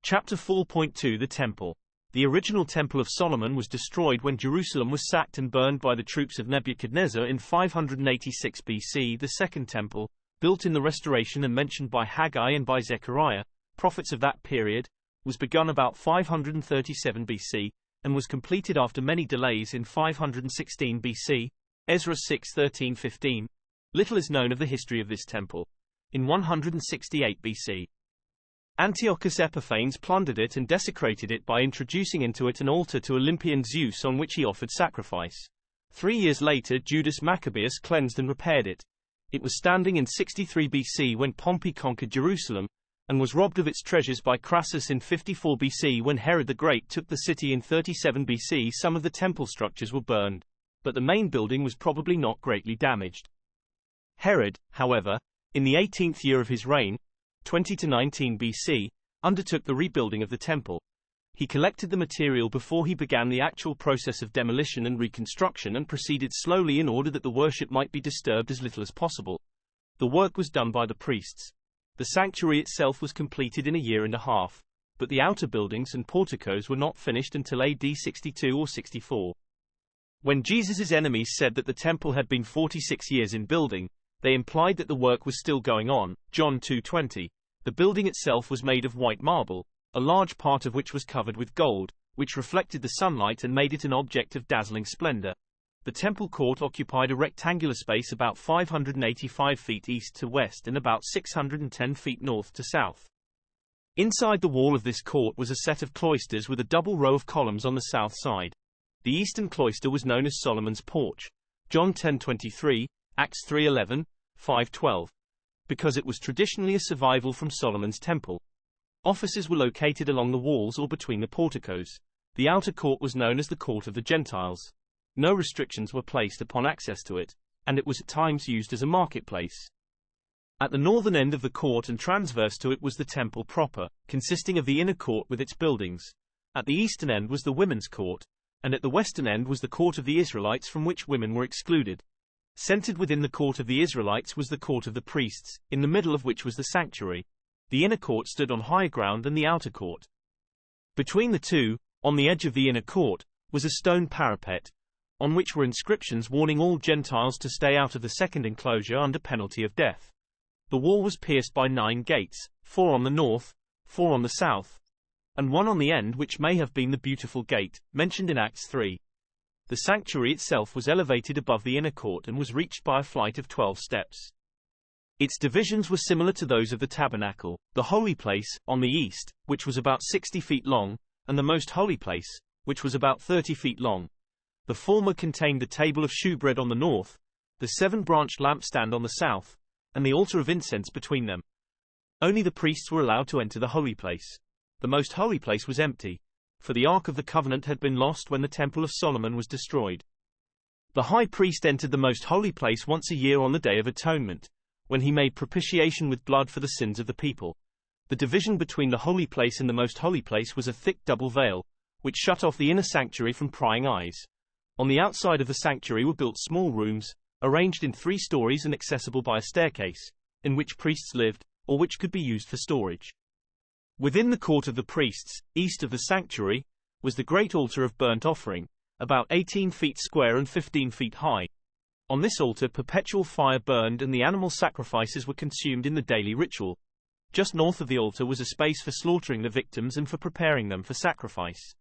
Chapter 4.2 The Temple. The original Temple of Solomon was destroyed when Jerusalem was sacked and burned by the troops of Nebuchadnezzar in 586 BC. The Second Temple, built in the restoration and mentioned by Haggai and by Zechariah, prophets of that period, was begun about 537 BC, and was completed after many delays in 516 BC. Ezra 6:13-15. Little is known of the history of this temple. In 168 BC, Antiochus Epiphanes plundered it and desecrated it by introducing into it an altar to Olympian Zeus on which he offered sacrifice. 3 years later Judas Maccabeus cleansed and repaired it. It was standing in 63 BC when Pompey conquered Jerusalem, and was robbed of its treasures by Crassus in 54 BC when Herod the Great took the city in 37 BC. Some of the temple structures were burned, but the main building was probably not greatly damaged. Herod, however, in the 18th year of his reign, 20 to 19 BC, undertook the rebuilding of the temple. He collected the material before he began the actual process of demolition and reconstruction and proceeded slowly in order that the worship might be disturbed as little as possible. The work was done by the priests. The sanctuary itself was completed in a year and a half, but the outer buildings and porticos were not finished until AD 62 or 64. When Jesus' enemies said that the temple had been 46 years in building, they implied that the work was still going on. John 2:20. The building itself was made of white marble, a large part of which was covered with gold, which reflected the sunlight and made it an object of dazzling splendor. The temple court occupied a rectangular space about 585 feet east to west and about 610 feet north to south. Inside the wall of this court was a set of cloisters with a double row of columns on the south side. The eastern cloister was known as Solomon's Porch. John 10:23, Acts 3:11, 5:12. Because it was traditionally a survival from Solomon's temple. Offices were located along the walls or between the porticos. The outer court was known as the Court of the Gentiles. No restrictions were placed upon access to it, and it was at times used as a marketplace. At the northern end of the court and transverse to it was the temple proper, consisting of the inner court with its buildings. At the eastern end was the women's court, and at the western end was the court of the Israelites from which women were excluded. Centered within the court of the Israelites was the court of the priests, in the middle of which was the sanctuary. The inner court stood on higher ground than the outer court. Between the two, on the edge of the inner court, was a stone parapet, on which were inscriptions warning all Gentiles to stay out of the second enclosure under penalty of death. The wall was pierced by 9 gates, 4 on the north, 4 on the south, and 1 on the end which may have been the beautiful gate, mentioned in Acts 3. The sanctuary itself was elevated above the inner court and was reached by a flight of 12 steps. Its divisions were similar to those of the tabernacle, the holy place, on the east, which was about 60 feet long, and the most holy place, which was about 30 feet long. The former contained the table of shewbread on the north, the 7-branched lampstand on the south, and the altar of incense between them. Only the priests were allowed to enter the holy place. The most holy place was empty, for the Ark of the Covenant had been lost when the Temple of Solomon was destroyed. The high priest entered the most holy place once a year on the Day of Atonement, when he made propitiation with blood for the sins of the people. The division between the holy place and the most holy place was a thick double veil, which shut off the inner sanctuary from prying eyes. On the outside of the sanctuary were built small rooms, arranged in 3 stories and accessible by a staircase, in which priests lived, or which could be used for storage. Within the court of the priests, east of the sanctuary, was the great altar of burnt offering, about 18 feet square and 15 feet high. On this altar perpetual fire burned and the animal sacrifices were consumed in the daily ritual. Just north of the altar was a space for slaughtering the victims and for preparing them for sacrifice.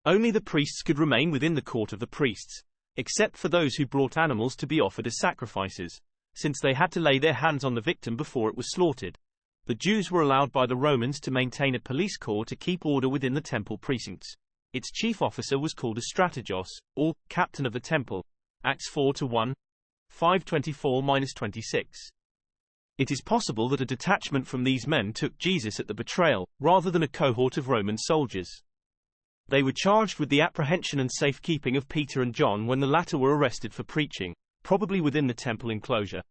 Only the priests could remain within the court of the priests, except for those who brought animals to be offered as sacrifices, since they had to lay their hands on the victim before it was slaughtered. The Jews were allowed by the Romans to maintain a police corps to keep order within the temple precincts. Its chief officer was called a strategos, or captain of the temple. Acts 4:1, 5:24-26. It is possible that a detachment from these men took Jesus at the betrayal, rather than a cohort of Roman soldiers. They were charged with the apprehension and safekeeping of Peter and John when the latter were arrested for preaching, probably within the temple enclosure.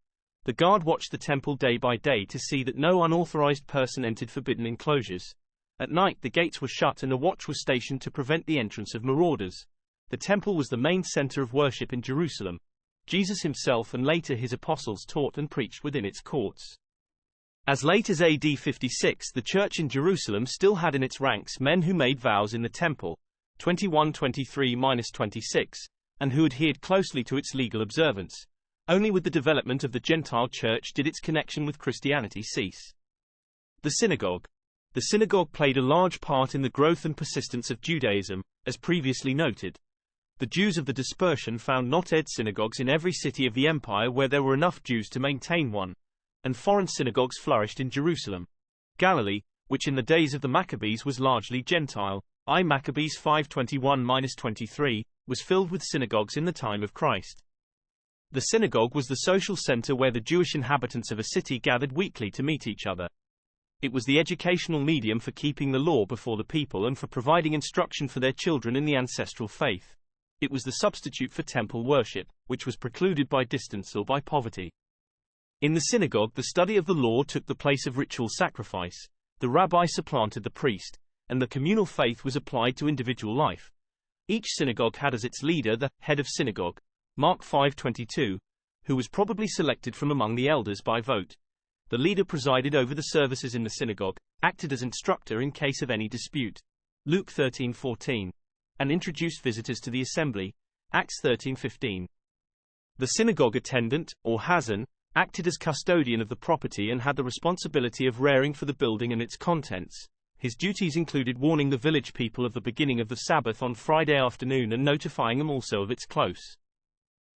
The guard watched the temple day by day to see that no unauthorized person entered forbidden enclosures. At night the gates were shut and a watch was stationed to prevent the entrance of marauders. The temple was the main center of worship in Jerusalem. Jesus himself and later his apostles taught and preached within its courts. As late as AD 56, the church in Jerusalem still had in its ranks men who made vows in the temple, 21:23-26, and who adhered closely to its legal observance. Only with the development of the Gentile church did its connection with Christianity cease. The synagogue. The synagogue played a large part in the growth and persistence of Judaism, as previously noted. The Jews of the dispersion found not-ed synagogues in every city of the empire where there were enough Jews to maintain one, and foreign synagogues flourished in Jerusalem. Galilee, which in the days of the Maccabees was largely Gentile, I Maccabees 5:21-23, was filled with synagogues in the time of Christ. The synagogue was the social center where the Jewish inhabitants of a city gathered weekly to meet each other. It was the educational medium for keeping the law before the people and for providing instruction for their children in the ancestral faith. It was the substitute for temple worship, which was precluded by distance or by poverty. In the synagogue, the study of the law took the place of ritual sacrifice, the rabbi supplanted the priest, and the communal faith was applied to individual life. Each synagogue had as its leader the head of synagogue, Mark 5:22, who was probably selected from among the elders by vote. The leader presided over the services in the synagogue, acted as instructor in case of any dispute, Luke 13:14, and introduced visitors to the assembly, Acts 13:15. The synagogue attendant, or hazan, acted as custodian of the property and had the responsibility of raring for the building and its contents. His duties included warning the village people of the beginning of the Sabbath on Friday afternoon and notifying them also of its close.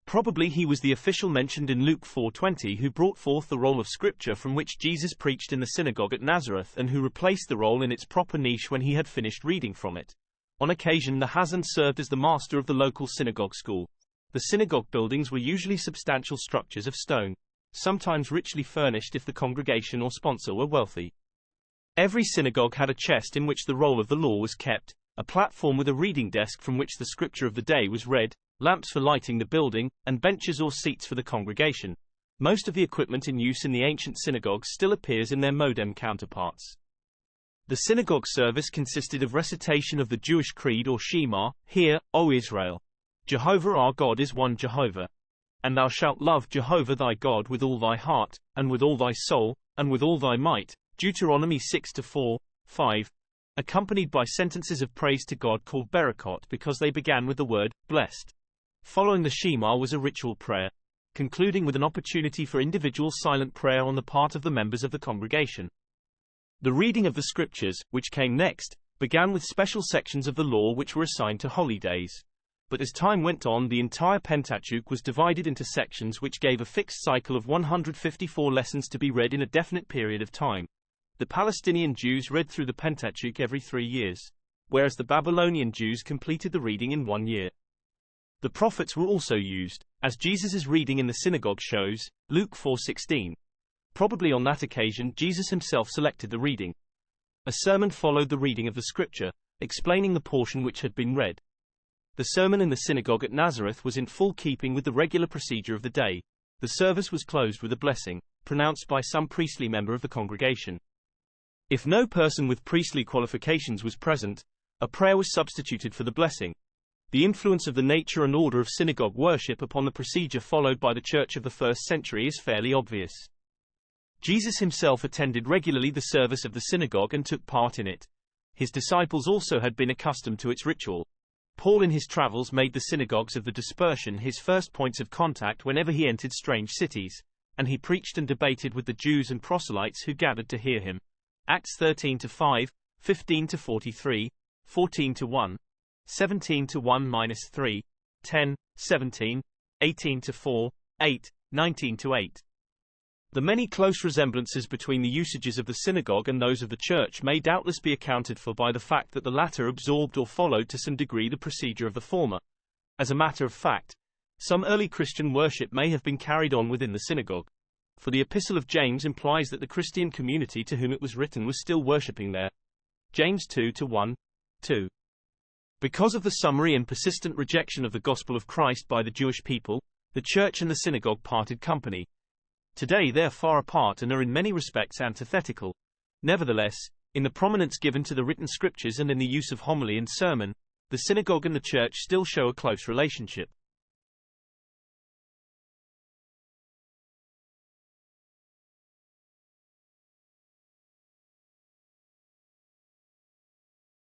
Probably he was the official mentioned in Luke 4:20 who brought forth the roll of scripture from which Jesus preached in the synagogue at Nazareth and who replaced the roll in its proper niche when he had finished reading from it. On occasion the hazan served as the master of the local synagogue school. The synagogue buildings were usually substantial structures of stone, sometimes richly furnished if the congregation or sponsor were wealthy. Every synagogue had a chest in which the roll of the law was kept, a platform with a reading desk from which the scripture of the day was read, lamps for lighting the building, and benches or seats for the congregation. Most of the equipment in use in the ancient synagogues still appears in their modern counterparts. The synagogue service consisted of recitation of the Jewish creed or Shema, Hear, O Israel. Jehovah our God is one Jehovah. And thou shalt love Jehovah thy God with all thy heart, and with all thy soul, and with all thy might. Deuteronomy 6:4, 5, accompanied by sentences of praise to God called Berakot because they began with the word, blessed. Following the Shema was a ritual prayer, concluding with an opportunity for individual silent prayer on the part of the members of the congregation. The reading of the scriptures, which came next, began with special sections of the law which were assigned to holy days. But as time went on, the entire Pentateuch was divided into sections which gave a fixed cycle of 154 lessons to be read in a definite period of time. The Palestinian Jews read through the Pentateuch every 3 years, whereas the Babylonian Jews completed the reading in 1 year. The prophets were also used, as Jesus' reading in the synagogue shows, Luke 4:16. Probably on that occasion Jesus himself selected the reading. A sermon followed the reading of the scripture, explaining the portion which had been read. The sermon in the synagogue at Nazareth was in full keeping with the regular procedure of the day. The service was closed with a blessing, pronounced by some priestly member of the congregation. If no person with priestly qualifications was present, a prayer was substituted for the blessing. The influence of the nature and order of synagogue worship upon the procedure followed by the church of the first century is fairly obvious. Jesus himself attended regularly the service of the synagogue and took part in it. His disciples also had been accustomed to its ritual. Paul in his travels made the synagogues of the dispersion his first points of contact whenever he entered strange cities, and he preached and debated with the Jews and proselytes who gathered to hear him. Acts 13-5, 15-43, 14-1, 17-1-3, 10, 17, 18-4, 8, 19-8. The many close resemblances between the usages of the synagogue and those of the church may doubtless be accounted for by the fact that the latter absorbed or followed to some degree the procedure of the former. As a matter of fact, some early Christian worship may have been carried on within the synagogue. For the Epistle of James implies that the Christian community to whom it was written was still worshipping there. James 2:1, 2. Because of the summary and persistent rejection of the gospel of Christ by the Jewish people, the church and the synagogue parted company. Today they are far apart and are in many respects antithetical. Nevertheless, in the prominence given to the written scriptures and in the use of homily and sermon, the synagogue and the church still show a close relationship.